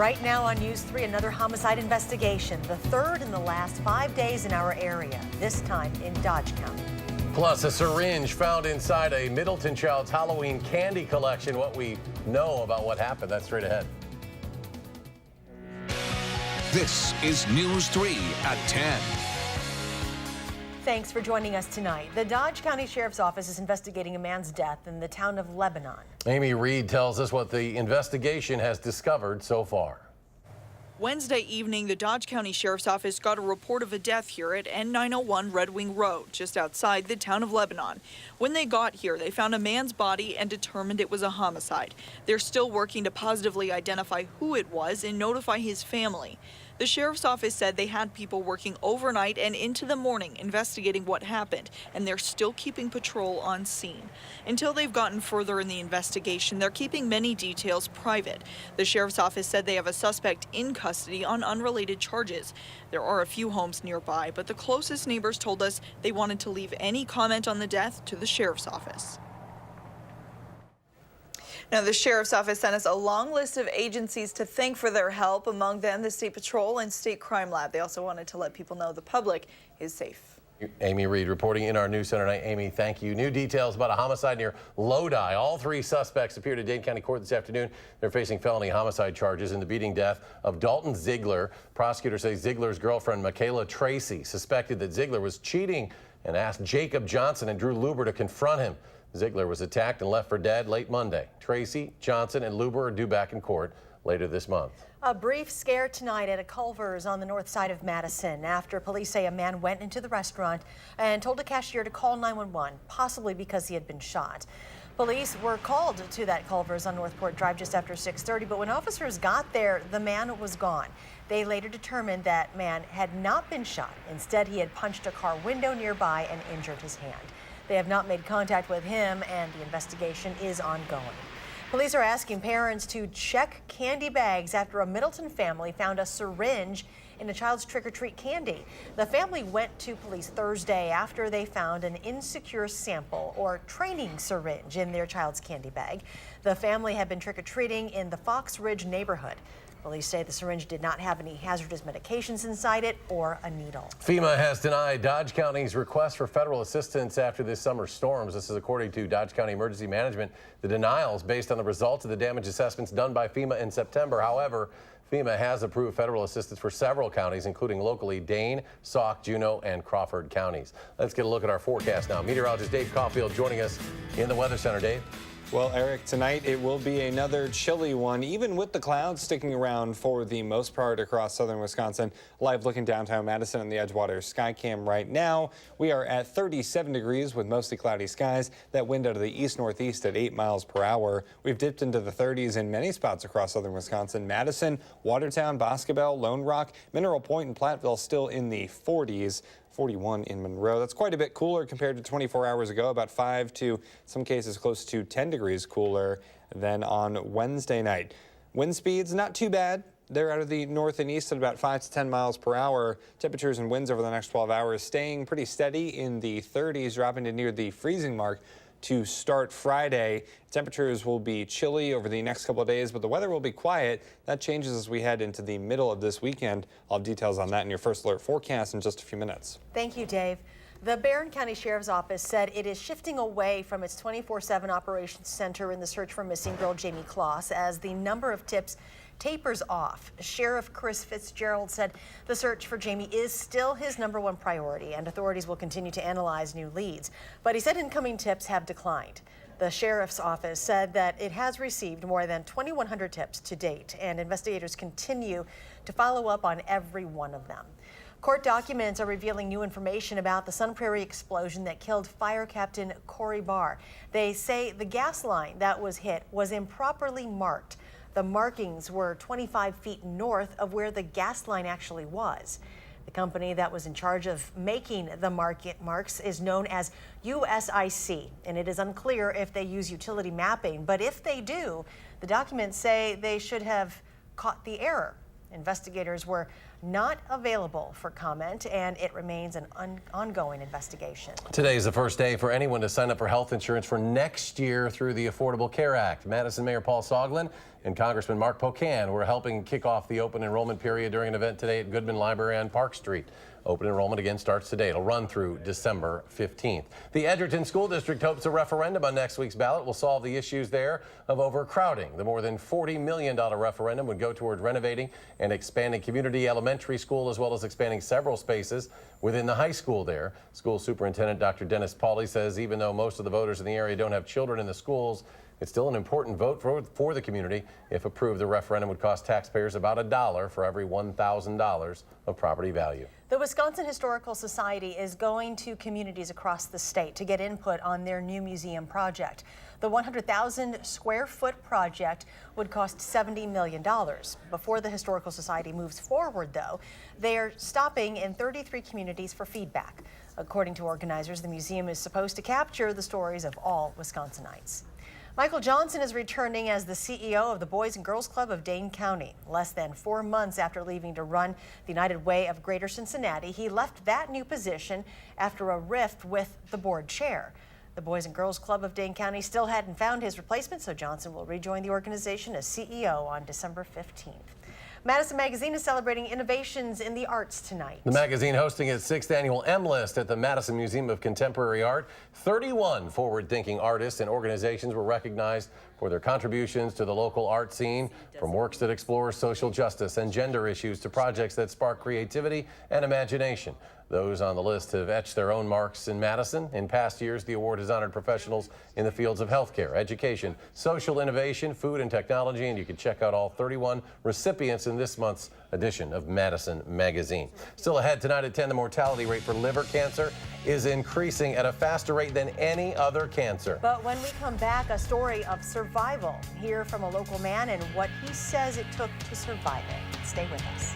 Right now on News 3, another homicide investigation, the third in the last 5 days in our area, this time in Dodge County. Plus, a syringe found inside a Middleton child's Halloween candy collection. What we know about what happened, that's straight ahead. This is News 3 at 10. Thanks for joining us tonight. The Dodge County Sheriff's Office is investigating a man's death in the town of Lebanon. Amy Reed tells us what the investigation has discovered so far. Wednesday evening, the Dodge County Sheriff's Office got a report of a death here at N901 Red Wing Road, just outside the town of Lebanon. When they got here, they found a man's body and determined it was a homicide. They're still working to positively identify who it was and notify his family. The Sheriff's Office said they had people working overnight and into the morning investigating what happened, and they're still keeping patrol on scene. Until they've gotten further in the investigation, they're keeping many details private. The Sheriff's Office said they have a suspect in custody on unrelated charges. There are a few homes nearby, but the closest neighbors told us they wanted to leave any comment on the death to the Sheriff's Office. Now, the Sheriff's Office sent us a long list of agencies to thank for their help, among them the State Patrol and State Crime Lab. They also wanted to let people know the public is safe. Amy Reed reporting in our news center tonight. Amy, thank you. New details about a homicide near Lodi. All three suspects appeared at Dade County Court this afternoon. They're facing felony homicide charges in the beating death of Dalton Ziegler. Prosecutors say Ziegler's girlfriend, Michaela Tracy, suspected that Ziegler was cheating and asked Jacob Johnson and Drew Luber to confront him. Ziegler was attacked and left for dead late Monday. Tracy, Johnson, and Luber are due back in court later this month. A brief scare tonight at a Culver's on the north side of Madison after police say a man went into the restaurant and told a cashier to call 911, possibly because he had been shot. Police were called to that Culver's on Northport Drive just after 6:30, but when officers got there, the man was gone. They later determined that man had not been shot. Instead, he had punched a car window nearby and injured his hand. They have not made contact with him, and the investigation is ongoing. Police are asking parents to check candy bags after a Middleton family found a syringe in a child's trick-or-treat candy. The family went to police Thursday after they found an insecure sample or training syringe in their child's candy bag. The family had been trick-or-treating in the Fox Ridge neighborhood. Police say the syringe did not have any hazardous medications inside it or a needle. FEMA has denied Dodge County's request for federal assistance after this summer's storms. This is according to Dodge County Emergency Management. The denial is based on the results of the damage assessments done by FEMA in September. However, FEMA has approved federal assistance for several counties, including locally Dane, Sauk, Juneau, and Crawford counties. Let's get a look at our forecast now. Meteorologist Dave Caulfield joining us in the Weather Center. Dave? Well, Eric, tonight it will be another chilly one, even with the clouds sticking around for the most part across southern Wisconsin. Live looking downtown Madison and the Edgewater Skycam right now. We are at 37 degrees with mostly cloudy skies. That wind out of the east-northeast at 8 miles per hour. We've dipped into the 30s in many spots across southern Wisconsin. Madison, Watertown, Boscobel, Lone Rock, Mineral Point, and Platteville still in the 40s. 41 in Monroe. That's quite a bit cooler compared to 24 hours ago, about 5 to some cases close to 10 degrees cooler than on Wednesday night. Wind speeds not too bad. They're out of the north and east at about 5 to 10 miles per hour. Temperatures and winds over the next 12 hours staying pretty steady in the 30s, dropping to near the freezing mark to start Friday. Temperatures will be chilly over the next couple of days, but the weather will be quiet. That changes as we head into the middle of this weekend. I'll have details on that in your first alert forecast in just a few minutes. Thank you, Dave. The Barron County Sheriff's Office said it is shifting away from its 24/7 operations center in the search for missing girl Jamie Kloss as the number of tips tapers off. Sheriff Chris Fitzgerald said the search for Jamie is still his #1 priority, and authorities will continue to analyze new leads. But he said incoming tips have declined. The Sheriff's Office said that it has received more than 2,100 tips to date, and investigators continue to follow up on every one of them. Court documents are revealing new information about the Sun Prairie explosion that killed Fire Captain Corey Barr. They say the gas line that was hit was improperly marked. The markings were 25 feet north of where the gas line actually was. The company that was in charge of making the marks is known as USIC, and it is unclear if they use utility mapping, but if they do, the documents say they should have caught the error. Investigators were not available for comment, and it remains an ongoing investigation. Today is the first day for anyone to sign up for health insurance for next year through the Affordable Care Act. Madison Mayor Paul Soglin and Congressman Mark Pocan were helping kick off the open enrollment period during an event today at Goodman Library on Park Street. Open enrollment again starts today. It'll run through December 15th. The Edgerton School District hopes a referendum on next week's ballot will solve the issues there of overcrowding. The more than $40 million referendum would go toward renovating and expanding community elementary school, as well as expanding several spaces within the high school there. School Superintendent Dr. Dennis Pauly says even though most of the voters in the area don't have children in the schools, it's still an important vote for the community. If approved, the referendum would cost taxpayers about $1 for every $1,000 of property value. The Wisconsin Historical Society is going to communities across the state to get input on their new museum project. The 100,000 square foot project would cost $70 million. Before the Historical Society moves forward, though, they are stopping in 33 communities for feedback. According to organizers, the museum is supposed to capture the stories of all Wisconsinites. Michael Johnson is returning as the CEO of the Boys and Girls Club of Dane County. Less than 4 months after leaving to run the United Way of Greater Cincinnati, he left that new position after a rift with the board chair. The Boys and Girls Club of Dane County still hadn't found his replacement, so Johnson will rejoin the organization as CEO on December 15th. Madison Magazine is celebrating innovations in the arts tonight. The magazine hosting its 6th annual M-List at the Madison Museum of Contemporary Art. 31 forward-thinking artists and organizations were recognized for their contributions to the local art scene, from works that explore social justice and gender issues to projects that spark creativity and imagination. Those on the list have etched their own marks in Madison. In past years, the award has honored professionals in the fields of healthcare, education, social innovation, food and technology, and you can check out all 31 recipients in this month's edition of Madison Magazine. Still ahead tonight at 10, the mortality rate for liver cancer is increasing at a faster rate than any other cancer. But when we come back, a story of survival. Hear from a local man and what he says it took to survive it. Stay with us.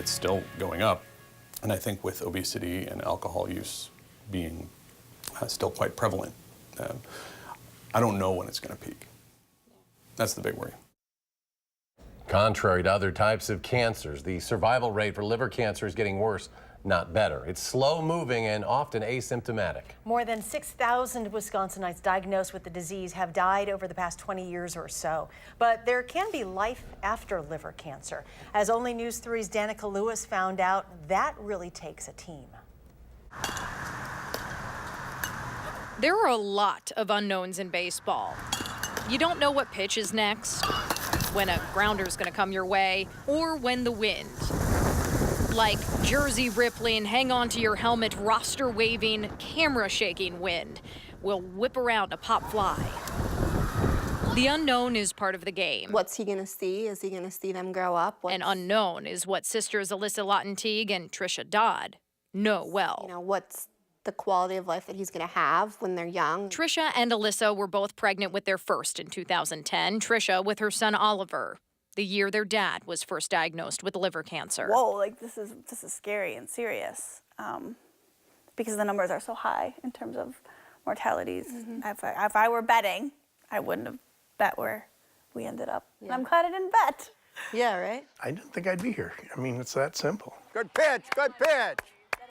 it's still going up. And I think with obesity and alcohol use being still quite prevalent, I don't know when it's going to peak. That's the big worry. Contrary to other types of cancers, the survival rate for liver cancer is getting worse, not better. It's slow moving and often asymptomatic. More than 6,000 Wisconsinites diagnosed with the disease have died over the past 20 years or so. But there can be life after liver cancer. As Only News 3's Danica Lewis found out, that really takes a team. There are a lot of unknowns in baseball. You don't know what pitch is next, when a grounder's going to come your way, or when the wind, like jersey rippling, hang on to your helmet, roster waving, camera shaking wind, will whip around a pop fly. The unknown is part of the game. What's he going to see? Is he going to see them grow up? And unknown is what sisters Alyssa Lawton-Teague and Trisha Dodd know well. You know, what's the quality of life that he's going to have when they're young. Trisha and Alyssa were both pregnant with their first in 2010, Trisha with her son Oliver, the year their dad was first diagnosed with liver cancer. Whoa, like this is scary and serious because the numbers are so high in terms of mortalities. If I were betting, I wouldn't have bet where we ended up. Yeah. I'm glad I didn't bet. Yeah, right? I didn't think I'd be here. I mean, it's that simple. Good pitch, good pitch.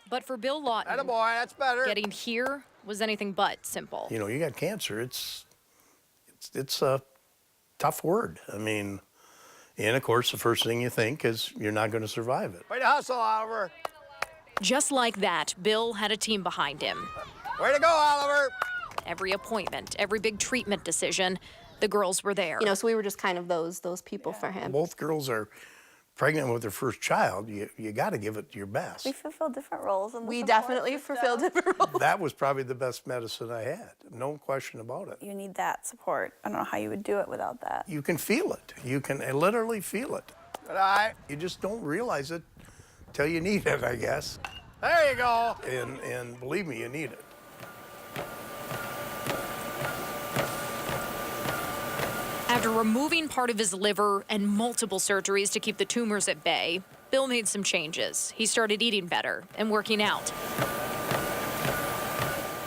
But for Bill Lawton, Attaboy, that's better. getting here was anything but simple. You know, you got cancer. It's a tough word. I mean, and of course, the first thing you think is you're not going to survive it. Way to hustle, Oliver. Just like that, Bill had a team behind him. Way to go, Oliver. Every appointment, every big treatment decision, the girls were there. You know, so we were just kind of those people for him. Both girls are pregnant with their first child. You got to give it your best. We fulfill different roles. In the We support definitely system. fulfilled different roles. That was probably the best medicine I had. No question about it. You need that support. I don't know how you would do it without that. You can feel it. You can literally feel it. Good eye. You just don't realize it till you need it, I guess. There you go. And believe me, you need it. After removing part of his liver and multiple surgeries to keep the tumors at bay, Bill made some changes. He started eating better and working out.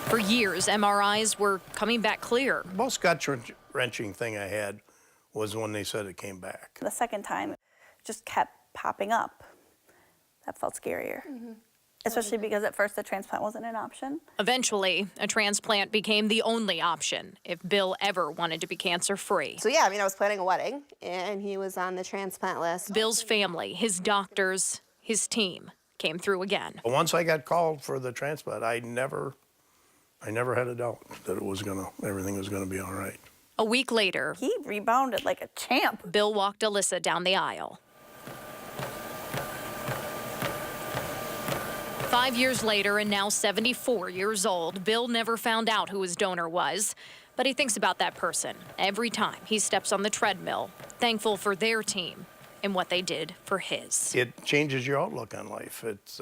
For years, MRIs were coming back clear. The most gut-wrenching thing I had was when they said it came back. The second time, it just kept popping up. That felt scarier. Especially because at first the transplant wasn't an option. Eventually, a transplant became the only option if Bill ever wanted to be cancer-free. So yeah, I mean, I was planning a wedding, and he was on the transplant list. Bill's family, his doctors, his team came through again. Once I got called for the transplant, I never had a doubt that everything was gonna be all right. A week later, He rebounded like a champ. Bill walked Alyssa down the aisle. 5 years later, and now 74 years old, Bill never found out who his donor was, but he thinks about that person every time he steps on the treadmill, thankful for their team and what they did for his. It changes your outlook on life. It's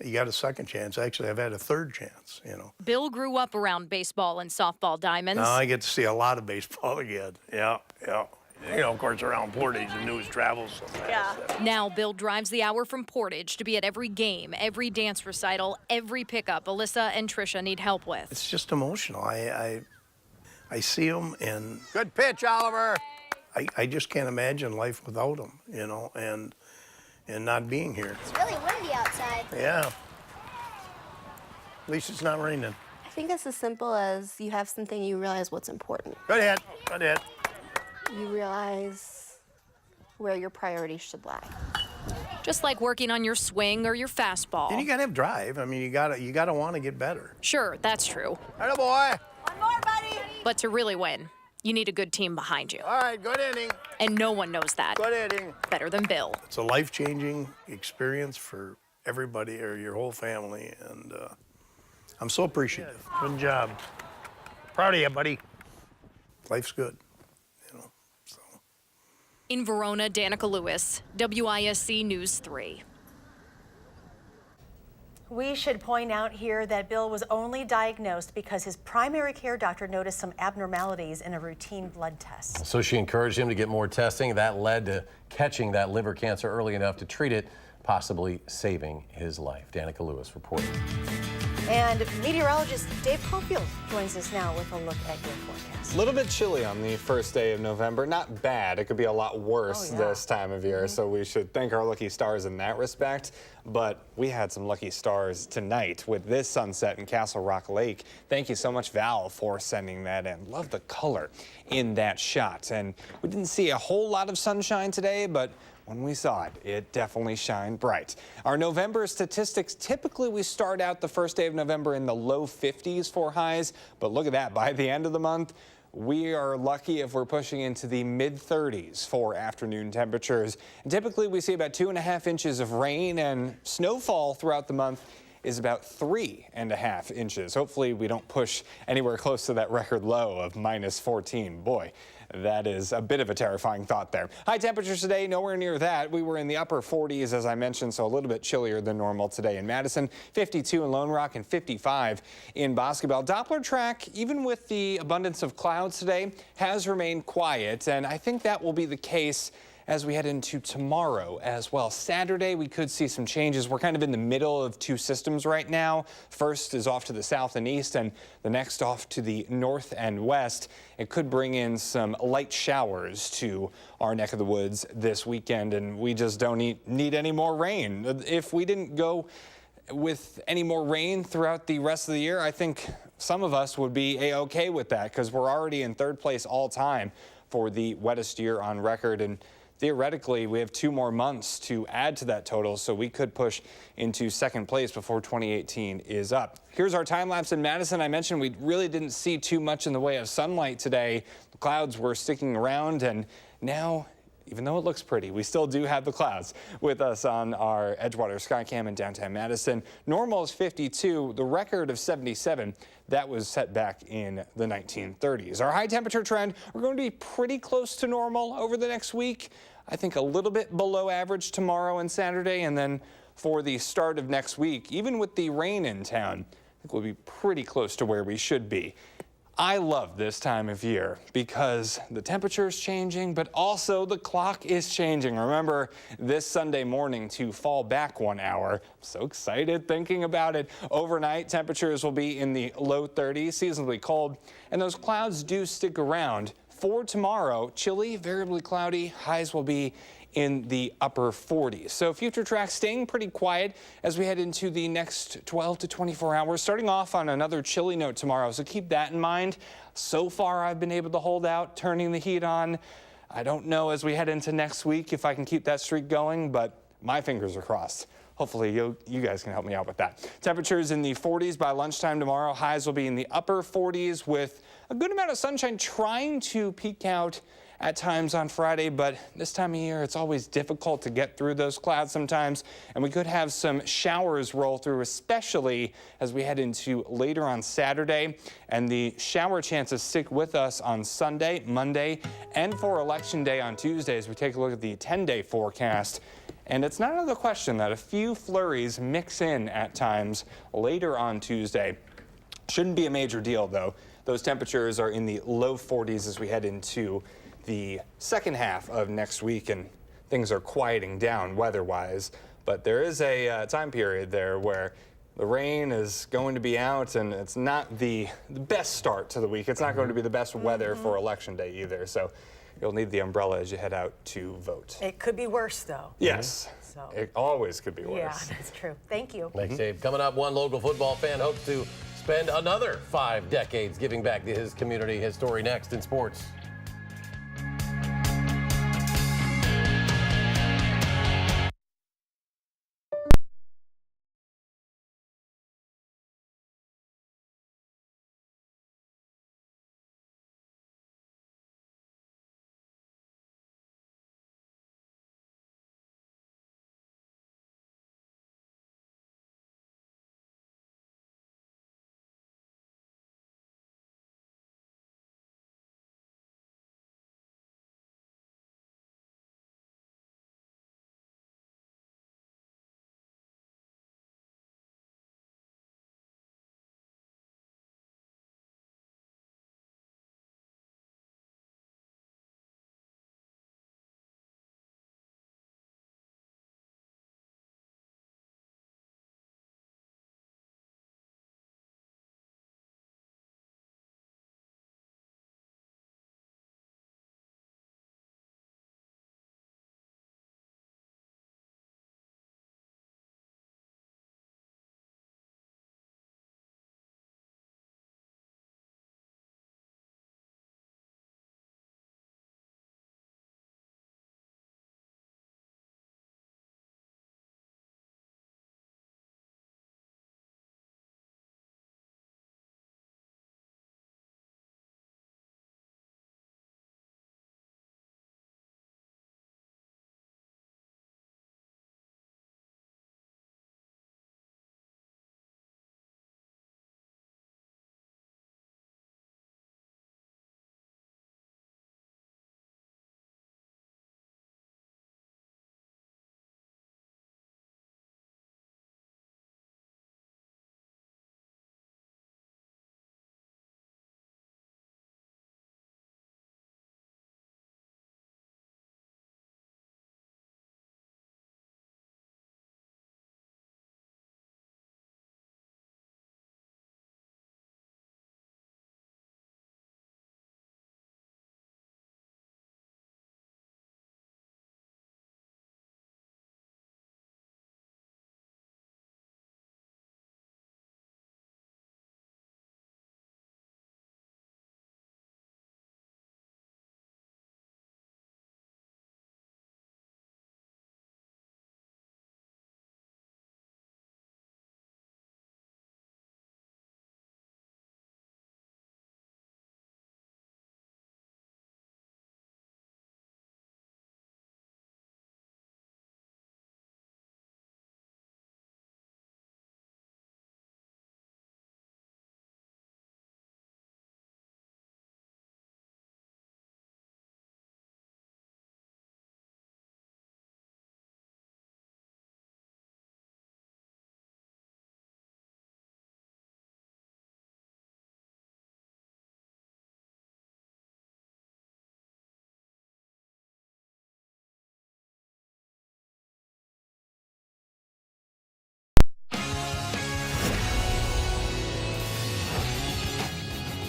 you got a second chance. Actually, I've had a third chance, you know. Bill grew up around baseball and softball diamonds. Now I get to see a lot of baseball again. Yeah. You know, of course, around Portage, the news travels so fast. Yeah. Now Bill drives the hour from Portage to be at every game, every dance recital, every pickup Alyssa and Trisha need help with. It's just emotional. I see them, and Good pitch, Oliver. I just can't imagine life without them, you know, and not being here. It's really windy outside. Yeah. At least it's not raining. I think it's as simple as you have something, you realize what's important. Good hit. Good hit. You realize where your priorities should lie. Just like working on your swing or your fastball. And you gotta have drive. I mean, you gotta want to get better. Sure, that's true. Attaboy. One more, buddy. But to really win, you need a good team behind you. All right, good inning. And no one knows that Good inning. better than Bill. It's a life-changing experience for everybody or your whole family, and I'm so appreciative. Good job. Proud of you, buddy. Life's good, you know. So. In Verona, Danica Lewis, WISC News 3. We should point out here that Bill was only diagnosed because his primary care doctor noticed some abnormalities in a routine blood test. So she encouraged him to get more testing. That led to catching that liver cancer early enough to treat it, possibly saving his life. Danica Lewis reporting. And meteorologist Dave Caulfield joins us now with a look at your forecast. A little bit chilly on the first day of November. Not bad. It could be a lot worse this time of year, so we should thank our lucky stars in that respect. But we had some lucky stars tonight with this sunset in Castle Rock Lake. Thank you so much, Val, for sending that in. Love the color in that shot. And we didn't see a whole lot of sunshine today, but when we saw it, it definitely shined bright. Our November statistics, typically we start out the first day of November in the low 50s for highs, but look at that, by the end of the month, we are lucky if we're pushing into the mid-30s for afternoon temperatures. And typically we see about 2.5 inches of rain, and snowfall throughout the month is about 3.5 inches. Hopefully we don't push anywhere close to that record low of -14. Boy, that is a bit of a terrifying thought there. High temperatures today, nowhere near that. We were in the upper 40s, as I mentioned, so a little bit chillier than normal today in Madison. 52 in Lone Rock and 55 in Boscobel. Doppler track, even with the abundance of clouds today, has remained quiet, and I think that will be the case as we head into tomorrow as well. Saturday, we could see some changes. We're kind of in the middle of two systems right now. First is off to the south and east, and the next off to the north and west. It could bring in some light showers to our neck of the woods this weekend, and we just don't need any more rain. If we didn't go with any more rain throughout the rest of the year, I think some of us would be A-OK with that, because we're already in third place all time for the wettest year on record. And theoretically, we have 2 more months to add to that total, so we could push into second place before 2018 is up. Here's our time lapse in Madison. I mentioned we really didn't see too much in the way of sunlight today. The clouds were sticking around, and now, even though it looks pretty, we still do have the clouds with us on our Edgewater Skycam in downtown Madison. Normal is 52. The record of 77, that was set back in the 1930s. Our high temperature trend, we're going to be pretty close to normal over the next week. I think a little bit below average tomorrow and Saturday, and then for the start of next week, even with the rain in town, I think we'll be pretty close to where we should be. I love this time of year because the temperature is changing, but also the clock is changing. Remember this Sunday morning to fall back 1 hour. I'm so excited thinking about it. Overnight, temperatures will be in the low 30s, seasonably cold, and those clouds do stick around. For tomorrow, chilly, variably cloudy, highs will be in the upper 40s. So future tracks staying pretty quiet as we head into the next 12 to 24 hours, starting off on another chilly note tomorrow. So keep that in mind. So far, I've been able to hold out, turning the heat on. I don't know as we head into next week if I can keep that streak going, but my fingers are crossed. Hopefully you guys can help me out with that. Temperatures in the 40s by lunchtime tomorrow. Highs will be in the upper 40s with a good amount of sunshine trying to peek out at times on Friday, but this time of year it's always difficult to get through those clouds sometimes, and we could have some showers roll through, especially as we head into later on Saturday, and the shower chances stick with us on Sunday, Monday, and for Election Day on Tuesday as we take a look at the 10-day forecast. And it's not another question that a few flurries mix in at times later on Tuesday. Shouldn't be a major deal, though. Those temperatures are in the low 40s as we head into the second half of next week, and things are quieting down weather-wise. But there is a time period there where the rain is going to be out, and it's not the best start to the week. It's not going to be the best weather for Election Day either. So you'll need the umbrella as you head out to vote. It could be worse, though. Yes. So. It always could be worse. Yeah, that's true. Thank you. Thanks, Dave. Coming up, one local football fan hopes to spend another 5 decades giving back to his community. His story next in sports.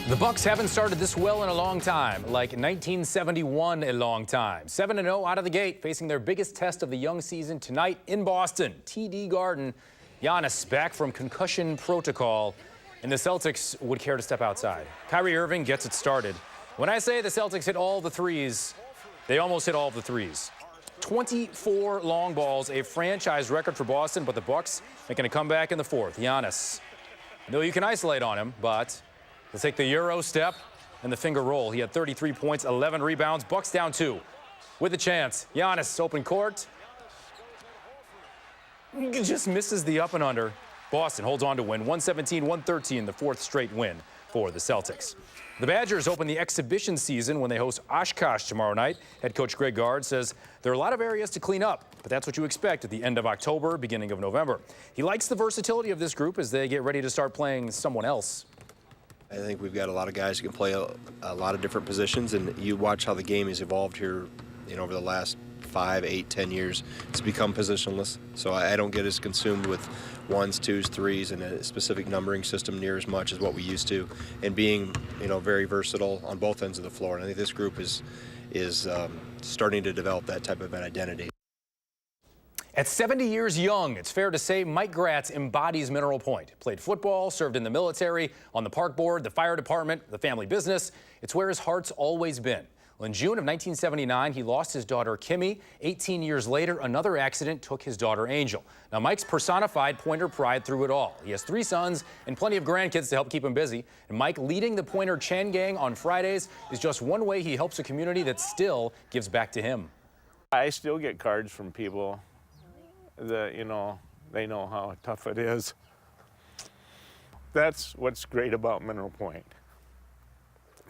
The Bucks haven't started this well in a long time, like 1971 a long time. 7-0 out of the gate, facing their biggest test of the young season tonight in Boston. TD Garden. Giannis back from concussion protocol, and the Celtics would care to step outside. Kyrie Irving gets it started. When I say the Celtics hit all the threes, they almost hit all of the threes. 24 long balls, a franchise record for Boston, but the Bucks making a comeback in the fourth. Giannis. I know you can isolate on him, but he'll take the Euro step and the finger roll. He had 33 points, 11 rebounds. Bucks down 2 with a chance. Giannis, open court. He just misses the up and under. Boston holds on to win 117-113, the fourth straight win for the Celtics. The Badgers open the exhibition season when they host Oshkosh tomorrow night. Head coach Greg Gard says there are a lot of areas to clean up, but that's what you expect at the end of October, beginning of November. He likes the versatility of this group as they get ready to start playing someone else. I think we've got a lot of guys who can play a lot of different positions, and you watch how the game has evolved here, over the last 5, 8, 10 years. It's become positionless, so I don't get as consumed with 1s, 2s, 3s and a specific numbering system near as much as what we used to, and being very versatile on both ends of the floor. And I think this group is starting to develop that type of an identity. At 70 years young, it's fair to say Mike Gratz embodies Mineral Point. Played football, served in the military, on the park board, the fire department, the family business. It's where his heart's always been. Well, in June of 1979, he lost his daughter, Kimmy. 18 years later, another accident took his daughter, Angel. Now, Mike's personified Pointer pride through it all. He has 3 sons and plenty of grandkids to help keep him busy. And Mike leading the Pointer Chen Gang on Fridays is just one way he helps a community that still gives back to him. I still get cards from people that, they know how tough it is. That's what's great about Mineral Point.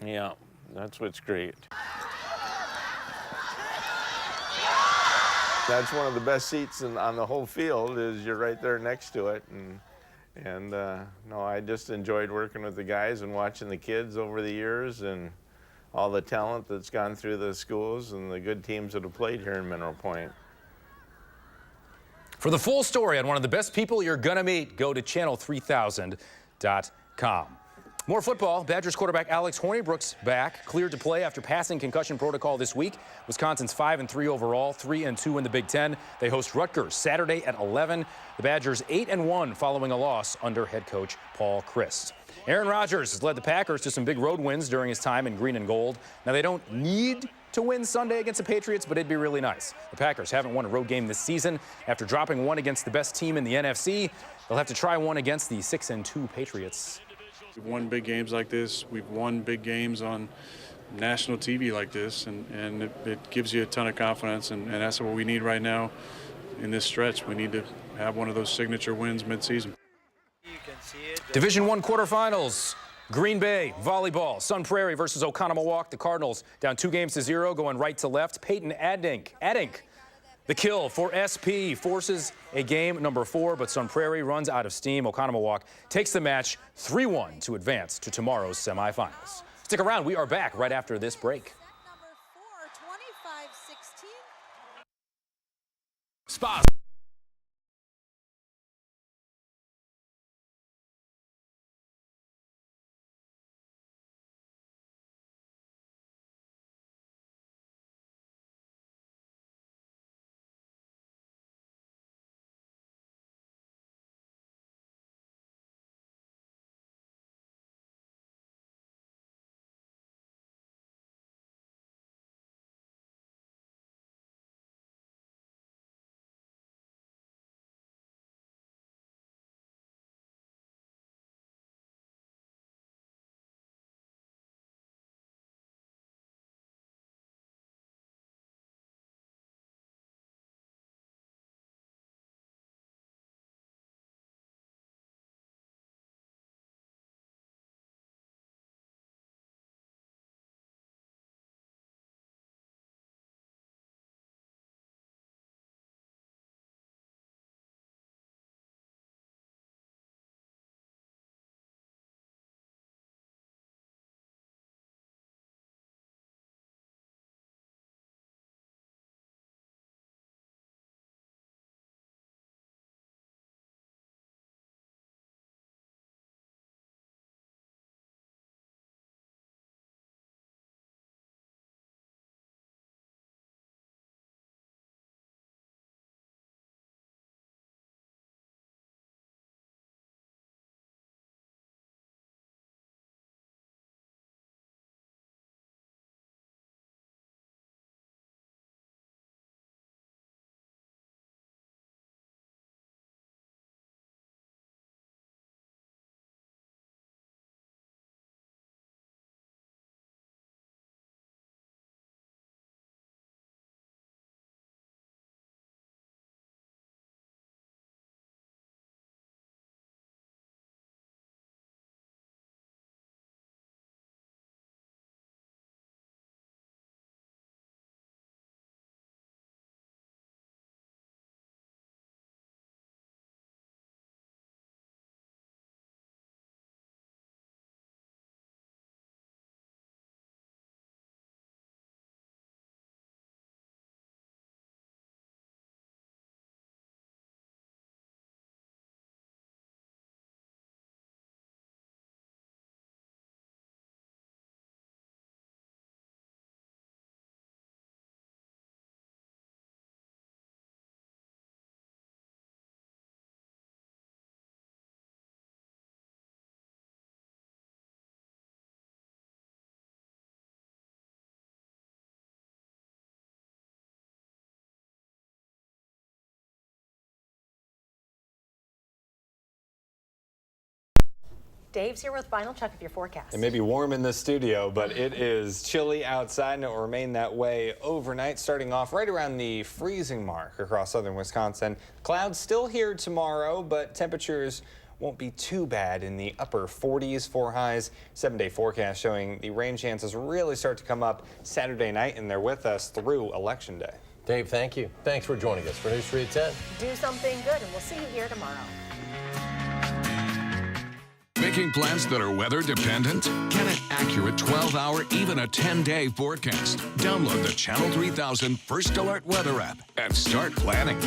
Yeah, that's what's great. That's one of the best seats on the whole field, is you're right there next to it. And no, I just enjoyed working with the guys and watching the kids over the years, and all the talent that's gone through the schools and the good teams that have played here in Mineral Point. For the full story on one of the best people you're going to meet, go to channel3000.com. More football. Badgers quarterback Alex Hornibrook's back, cleared to play after passing concussion protocol this week. Wisconsin's 5-3 overall, 3-2 in the Big Ten. They host Rutgers Saturday at 11. The Badgers 8-1 following a loss under head coach Paul Chryst. Aaron Rodgers has led the Packers to some big road wins during his time in green and gold. Now, they don't need to win Sunday against the Patriots, but it'd be really nice. The Packers haven't won a road game this season. After dropping one against the best team in the NFC, they'll have to try one against the 6-2 Patriots. We've won big games like this. We've won big games on national TV like this, and it gives you a ton of confidence, and that's what we need right now in this stretch. We need to have one of those signature wins midseason. Division I quarterfinals. Green Bay volleyball, Sun Prairie versus Oconomowoc. The Cardinals down 2-0, going right to left. Peyton Adink, the kill for SP, forces a game number 4, but Sun Prairie runs out of steam. Oconomowoc takes the match 3-1 to advance to tomorrow's semifinals. Stick around, we are back right after this break. Spa Dave's here with final check of your forecast. It may be warm in the studio, but it is chilly outside, and it will remain that way overnight, starting off right around the freezing mark across southern Wisconsin. Clouds still here tomorrow, but temperatures won't be too bad in the upper 40s for highs. 7-day forecast showing the rain chances really start to come up Saturday night, and they're with us through Election Day. Dave, thank you. Thanks for joining us for News 3 at 10. Do something good, and we'll see you here tomorrow. Making plans that are weather dependent? Get an accurate 12-hour, even a 10-day forecast. Download the Channel 3000 First Alert Weather app and start planning.